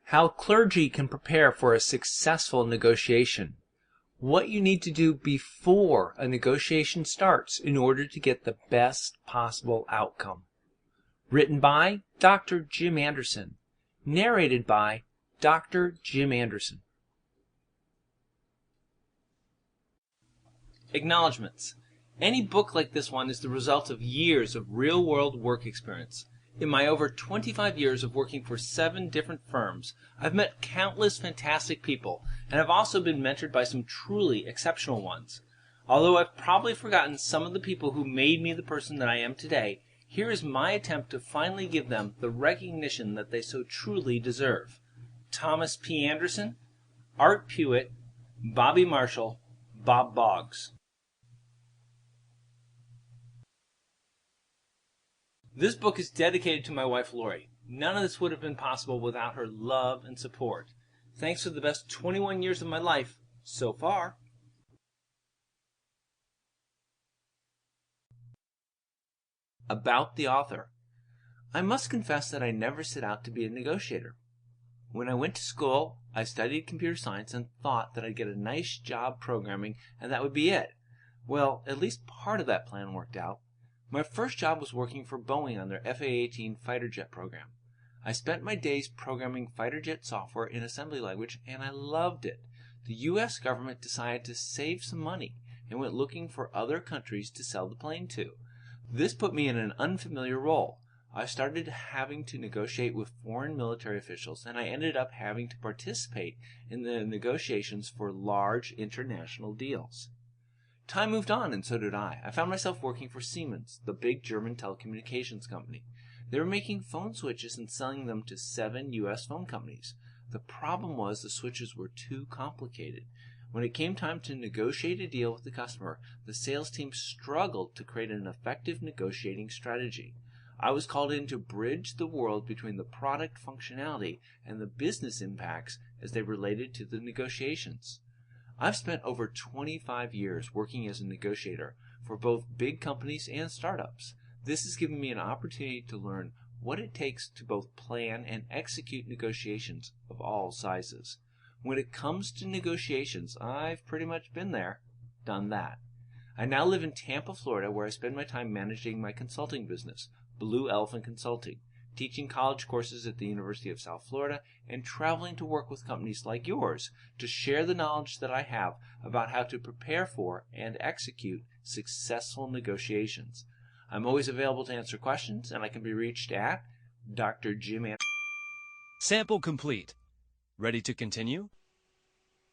How clergy can prepare for a successful negotiation. What you need to do before a negotiation starts in order to get the best possible outcome. Written by Dr. Jim Anderson. Narrated by Dr. Jim Anderson. Acknowledgements. Any book like this one is the result of years of real-world work experience. In my over 25 years of working for 7 different firms, I've met countless fantastic people, and I've also been mentored by some truly exceptional ones. Although I've probably forgotten some of the people who made me the person that I am today, here is my attempt to finally give them the recognition that they so truly deserve. Thomas P. Anderson, Art Pewitt, Bobby Marshall, Bob Boggs. This book is dedicated to my wife, Lori. None of this would have been possible without her love and support. Thanks for the best 21 years of my life so far. About the author. I must confess that I never set out to be a negotiator. When I went to school, I studied computer science and thought that I'd get a nice job programming and that would be it. Well, at least part of that plan worked out. My first job was working for Boeing on their FA-18 fighter jet program. I spent my days programming fighter jet software in assembly language, and I loved it. The U.S. government decided to save some money and went looking for other countries to sell the plane to. This put me in an unfamiliar role. I started having to negotiate with foreign military officials, and I ended up having to participate in the negotiations for large international deals. Time moved on, and so did I. I found myself working for Siemens, the big German telecommunications company. They were making phone switches and selling them to 7 U.S. phone companies. The problem was the switches were too complicated. When it came time to negotiate a deal with the customer, the sales team struggled to create an effective negotiating strategy. I was called in to bridge the world between the product functionality and the business impacts as they related to the negotiations. I've spent over 25 years working as a negotiator for both big companies and startups. This has given me an opportunity to learn what it takes to both plan and execute negotiations of all sizes. When it comes to negotiations, I've pretty much been there, done that. I now live in Tampa, Florida, where I spend my time managing my consulting business, Blue Elephant Consulting, teaching college courses at the University of South Florida, and traveling to work with companies like yours to share the knowledge that I have about how to prepare for and execute successful negotiations. I'm always available to answer questions, and I can be reached at Dr. Jim Anderson. Sample complete. Ready to continue?